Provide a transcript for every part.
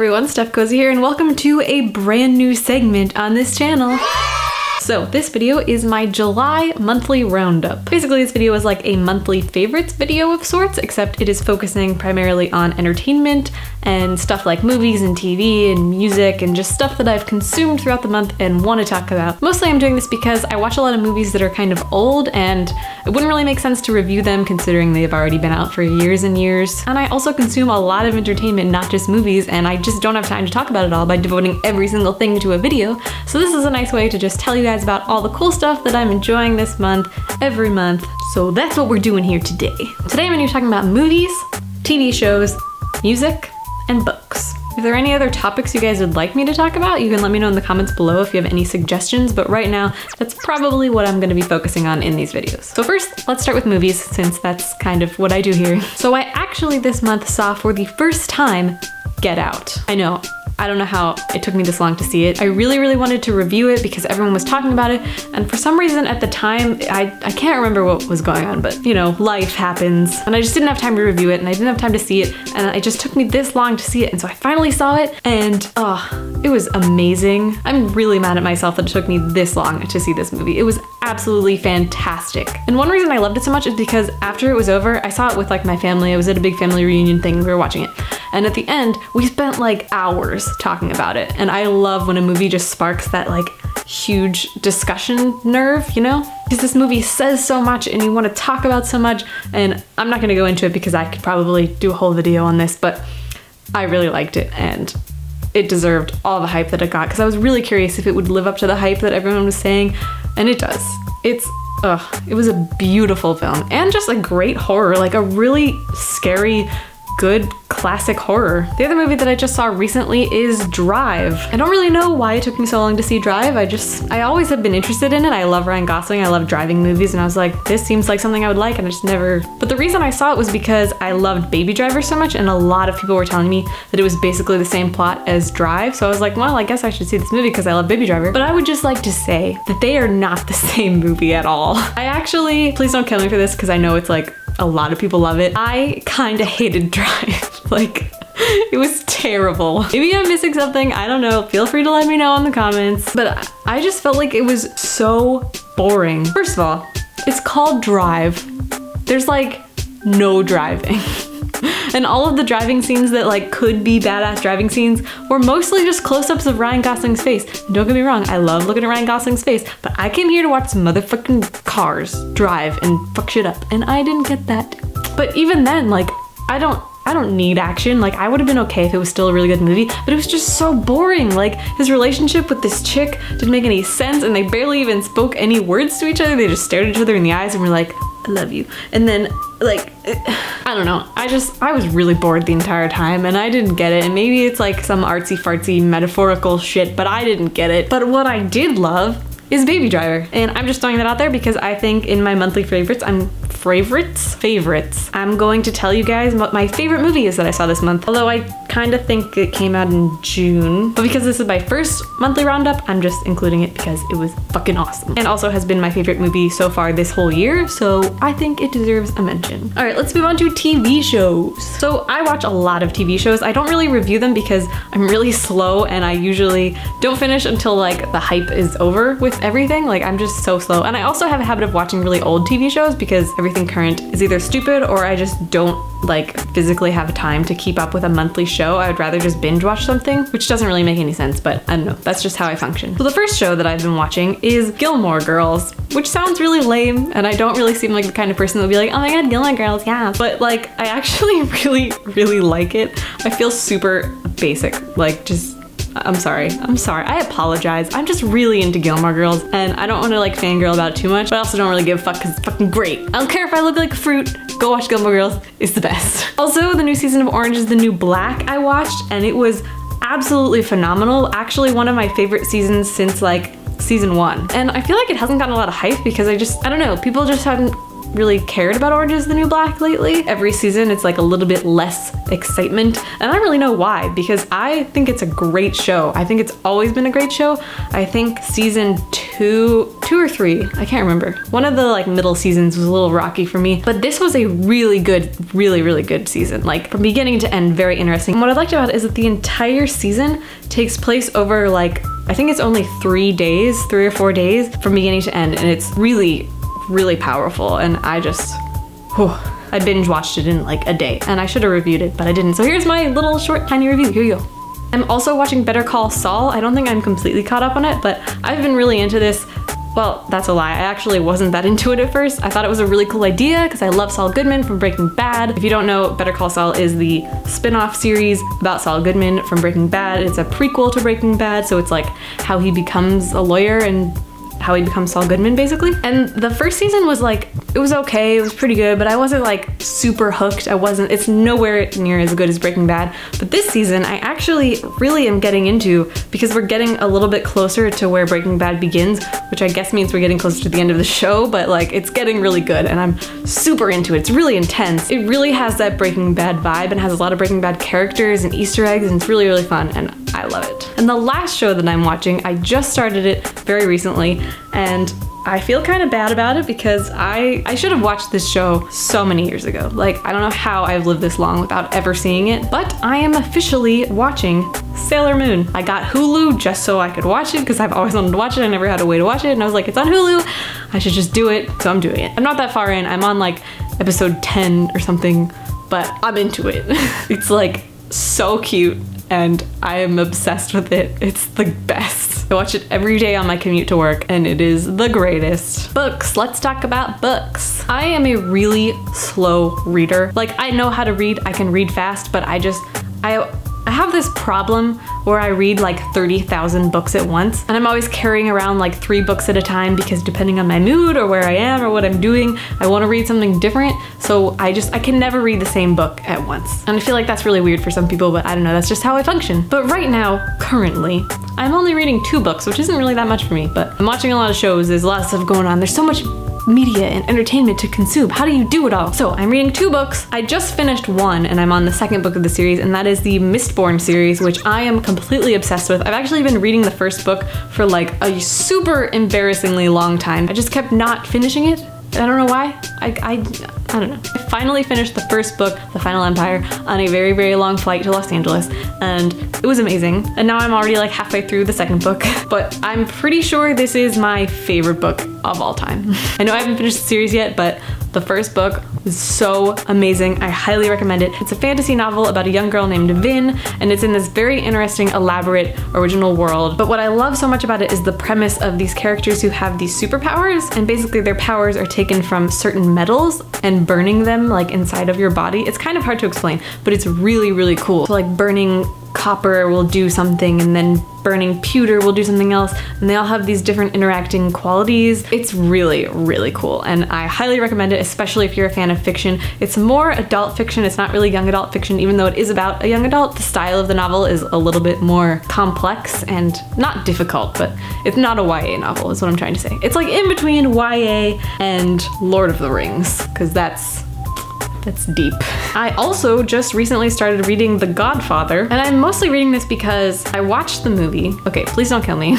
everyone, Steph Cozy here, and welcome to a brand new segment on this channel. So this video is my July monthly roundup. Basically, this video is like a monthly favorites video of sorts, except it is focusing primarily on entertainment and stuff like movies and TV and music and just stuff that I've consumed throughout the month and want to talk about. Mostly I'm doing this because I watch a lot of movies that are kind of old and it wouldn't really make sense to review them considering they've already been out for years and years. And I also consume a lot of entertainment, not just movies, and I just don't have time to talk about it all by devoting every single thing to a video. So this is a nice way to just tell you guys about all the cool stuff that I'm enjoying this month, every month. So that's what we're doing here today. Today I'm going to be talking about movies, TV shows, music, and books. If there are any other topics you guys would like me to talk about, you can let me know in the comments below if you have any suggestions, but right now, that's probably what I'm gonna be focusing on in these videos. So first, let's start with movies, since that's kind of what I do here. So I actually this month saw for the first time Get Out. I don't know how it took me this long to see it. I really wanted to review it because everyone was talking about it, and for some reason at the time, I can't remember what was going on, but you know, life happens, and I just didn't have time to review it, and I didn't have time to see it, and it just took me this long to see it, and so I finally saw it, and it was amazing. I'm really mad at myself that it took me this long to see this movie. It was absolutely fantastic. And one reason I loved it so much is because after it was over, I saw it with like my family. I was at a big family reunion thing, we were watching it. And at the end, we spent like hours talking about it. And I love when a movie just sparks that like huge discussion nerve, you know? Because this movie says so much and you want to talk about so much. And I'm not gonna go into it because I could probably do a whole video on this, but I really liked it and it deserved all the hype that it got because I was really curious if it would live up to the hype that everyone was saying, and it does. It was a beautiful film and just a great horror, like a really scary, good classic horror. The other movie that I just saw recently is Drive. I don't really know why it took me so long to see Drive. I always have been interested in it. I love Ryan Gosling, I love driving movies, and I was like, this seems like something I would like, and I just never. But the reason I saw it was because I loved Baby Driver so much, and a lot of people were telling me that it was basically the same plot as Drive, so I was like, well, I guess I should see this movie because I love Baby Driver. But I would just like to say that they are not the same movie at all. I actually, please don't kill me for this because I know it's like a lot of people love it. I kinda hated Drive. Like, it was terrible. Maybe I'm missing something, I don't know. Feel free to let me know in the comments. But I just felt like it was so boring. First of all, it's called Drive. There's like no driving. And all of the driving scenes that like could be badass driving scenes were mostly just close-ups of Ryan Gosling's face. And don't get me wrong, I love looking at Ryan Gosling's face, but I came here to watch some motherfucking cars drive and fuck shit up, and I didn't get that. But even then, like, I don't need action. Like, I would have been okay if it was still a really good movie, but it was just so boring. Like, his relationship with this chick didn't make any sense, and they barely even spoke any words to each other. They just stared at each other in the eyes and were like, I love you. And then, like, I don't know. I was really bored the entire time, and I didn't get it. And maybe it's like some artsy-fartsy metaphorical shit, but I didn't get it. But what I did love is Baby Driver. And I'm just throwing that out there because I think in my monthly favorites, I'm going to tell you guys what my favorite movie is that I saw this month. Although I kind of think it came out in June. But because this is my first monthly roundup, I'm just including it because it was fucking awesome. And also has been my favorite movie so far this whole year, so I think it deserves a mention. All right, let's move on to TV shows. So I watch a lot of TV shows. I don't really review them because I'm really slow and I usually don't finish until like the hype is over with everything. Like, I'm just so slow. And I also have a habit of watching really old TV shows because everything current is either stupid or I just don't like physically have time to keep up with a monthly show. I would rather just binge watch something, which doesn't really make any sense, but I don't know, that's just how I function. So the first show that I've been watching is Gilmore Girls, which sounds really lame, and I don't really seem like the kind of person that would be like, oh my god, Gilmore Girls, yeah. But like, I actually really like it. I feel super basic, like just I'm sorry, I apologize. I'm just really into Gilmore Girls and I don't want to like fangirl about it too much, but I also don't really give a fuck because it's fucking great. I don't care if I look like a fruit, go watch Gilmore Girls, it's the best. Also, the new season of Orange is the New Black I watched and it was absolutely phenomenal. Actually one of my favorite seasons since like season 1. And I feel like it hasn't gotten a lot of hype because I don't know, people just haven't really cared about Orange is the New Black lately. Every season it's like a little bit less excitement, and I don't really know why, because I think it's a great show. I think it's always been a great show. I think season two or three, I can't remember. One of the like middle seasons was a little rocky for me, but this was a really good, really good season. Like from beginning to end, very interesting. And what I liked about it is that the entire season takes place over like, I think it's only 3 days, 3 or 4 days from beginning to end, and it's really powerful. And I just, I binge watched it in like a day, and I should have reviewed it, but I didn't. So here's my little short tiny review, here you go. I'm also watching Better Call Saul. I don't think I'm completely caught up on it, but I've been really into this. Well, that's a lie. I actually wasn't that into it at first. I thought it was a really cool idea because I love Saul Goodman from Breaking Bad. If you don't know, Better Call Saul is the spin-off series about Saul Goodman from Breaking Bad. It's a prequel to Breaking Bad, so it's like how he becomes a lawyer and how he becomes Saul Goodman, basically. And the first season was like, it was okay, it was pretty good, but I wasn't like super hooked. It's nowhere near as good as Breaking Bad. But this season, I actually really am getting into, because we're getting a little bit closer to where Breaking Bad begins, which I guess means we're getting closer to the end of the show, but like it's getting really good and I'm super into it. It's really intense. It really has that Breaking Bad vibe and has a lot of Breaking Bad characters and Easter eggs, and it's really fun, and I love it. And the last show that I'm watching, I just started it very recently, and I feel kind of bad about it because I should have watched this show so many years ago. Like, I don't know how I've lived this long without ever seeing it, but I am officially watching Sailor Moon. I got Hulu just so I could watch it because I've always wanted to watch it. I never had a way to watch it, and I was like, it's on Hulu, I should just do it, so I'm doing it. I'm not that far in. I'm on like episode 10 or something, but I'm into it. It's like so cute, and I am obsessed with it. It's the best. I watch it every day on my commute to work, and it is the greatest. Books, let's talk about books. I am a really slow reader. Like, I know how to read, I can read fast, but I have this problem where I read like 30,000 books at once, and I'm always carrying around like 3 books at a time because depending on my mood or where I am or what I'm doing, I want to read something different. So I can never read the same book at once. And I feel like that's really weird for some people, but I don't know, that's just how I function. But right now, currently, I'm only reading 2 books, which isn't really that much for me, but I'm watching a lot of shows, there's a lot of stuff going on, there's so much media and entertainment to consume. How do you do it all? So I'm reading 2 books. I just finished one, and I'm on the 2nd book of the series, and that is the Mistborn series, which I am completely obsessed with. I've actually been reading the first book for like a super embarrassingly long time. I just kept not finishing it. I don't know why. I don't know. I finally finished the first book, The Final Empire, on a very long flight to Los Angeles, and it was amazing. And now I'm already like halfway through the 2nd book, but I'm pretty sure this is my favorite book of all time. I know I haven't finished the series yet, but the first book was so amazing. I highly recommend it. It's a fantasy novel about a young girl named Vin, and it's in this very interesting, elaborate, original world. But what I love so much about it is the premise of these characters who have these superpowers, and basically their powers are taken from certain metals and burning them like inside of your body. It's kind of hard to explain, but it's really cool. So like burning copper will do something, and then burning pewter will do something else, and they all have these different interacting qualities. It's really cool, and I highly recommend it, especially if you're a fan of fiction. It's more adult fiction, it's not really young adult fiction, even though it is about a young adult. The style of the novel is a little bit more complex and not difficult, but it's not a YA novel is what I'm trying to say. It's like in between YA and Lord of the Rings, because that's deep. I also just recently started reading The Godfather, and I'm mostly reading this because I watched the movie. Okay, please don't kill me.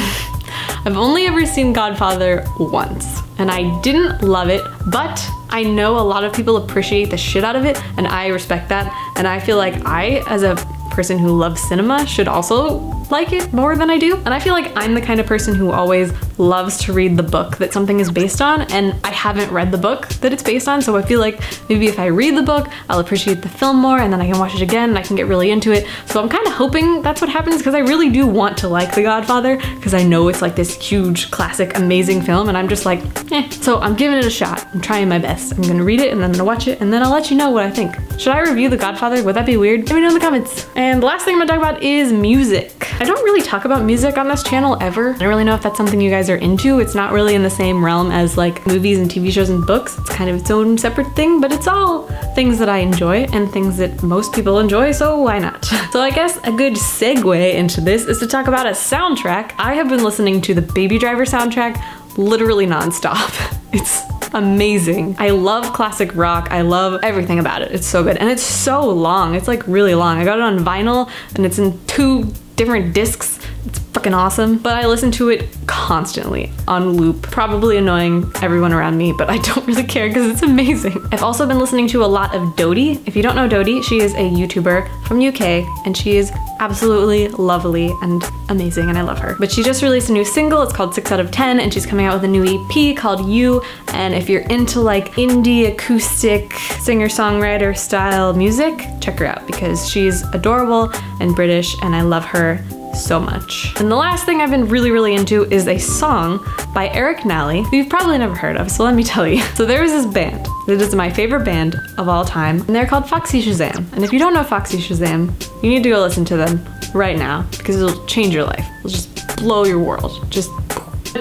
I've only ever seen Godfather once, and I didn't love it, but I know a lot of people appreciate the shit out of it, and I respect that, and I feel like I, as a person who loves cinema, should also like it more than I do. And I feel like I'm the kind of person who always loves to read the book that something is based on, and I haven't read the book that it's based on, so I feel like maybe if I read the book, I'll appreciate the film more, and then I can watch it again and I can get really into it. So I'm kind of hoping that's what happens, because I really do want to like The Godfather, because I know it's like this huge, classic, amazing film, and I'm just like, eh. So I'm giving it a shot. I'm trying my best. I'm gonna read it, and then I'm gonna watch it, and then I'll let you know what I think. Should I review The Godfather? Would that be weird? Let me know in the comments. And the last thing I'm gonna talk about is music. I don't really talk about music on this channel ever. I don't really know if that's something you guys are into. It's not really in the same realm as like movies and TV shows and books. It's kind of its own separate thing, but it's all things that I enjoy and things that most people enjoy, so why not? So I guess a good segue into this is to talk about a soundtrack. I have been listening to the Baby Driver soundtrack literally nonstop. It's amazing. I love classic rock. I love everything about it. It's so good. And it's so long. It's like really long. I got it on vinyl and it's in 2 different discs. It's fucking awesome. But I listen to it constantly on loop. Probably annoying everyone around me, but I don't really care because it's amazing. I've also been listening to a lot of Dodie. If you don't know Dodie, she is a YouTuber from UK and she is absolutely lovely and amazing and I love her. But she just released a new single. It's called 6 out of 10 and she's coming out with a new EP called You. And if you're into like indie acoustic singer-songwriter style music, check her out because she's adorable and British and I love her so much. And the last thing I've been really into is a song by Nally, who you've probably never heard of, so let me tell you. So there is this band that is my favorite band of all time, and they're called Foxy Shazam. And if you don't know Foxy Shazam, you need to go listen to them right now because it'll change your life. It'll just blow your world. Just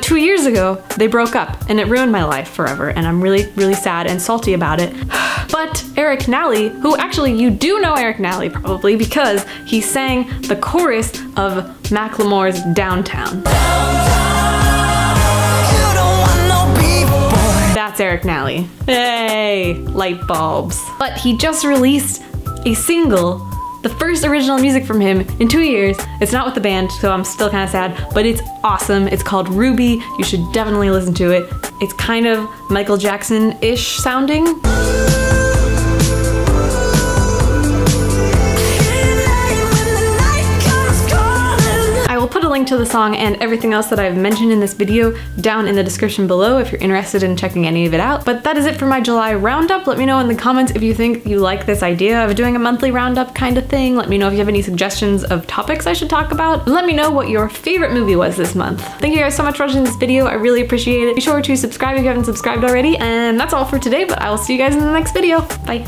2 years ago, they broke up and it ruined my life forever and I'm really sad and salty about it. But Nally, who actually you do know Nally probably because he sang the chorus of Macklemore's Downtown. That's Nally. Hey, light bulbs. But he just released a single, the first original music from him in 2 years. It's not with the band, so I'm still kind of sad, but it's awesome. It's called Ruby. You should definitely listen to it. It's kind of Michael Jackson-ish sounding. I will put a link to the song and everything else that I've mentioned in this video down in the description below if you're interested in checking any of it out. But that is it for my July roundup. Let me know in the comments if you think you like this idea of doing a monthly roundup kind of thing. Let me know if you have any suggestions of topics I should talk about. And let me know what your favorite movie was this month. Thank you guys so much for watching this video. I really appreciate it. Be sure to subscribe if you haven't subscribed already. And that's all for today, but I will see you guys in the next video. Bye.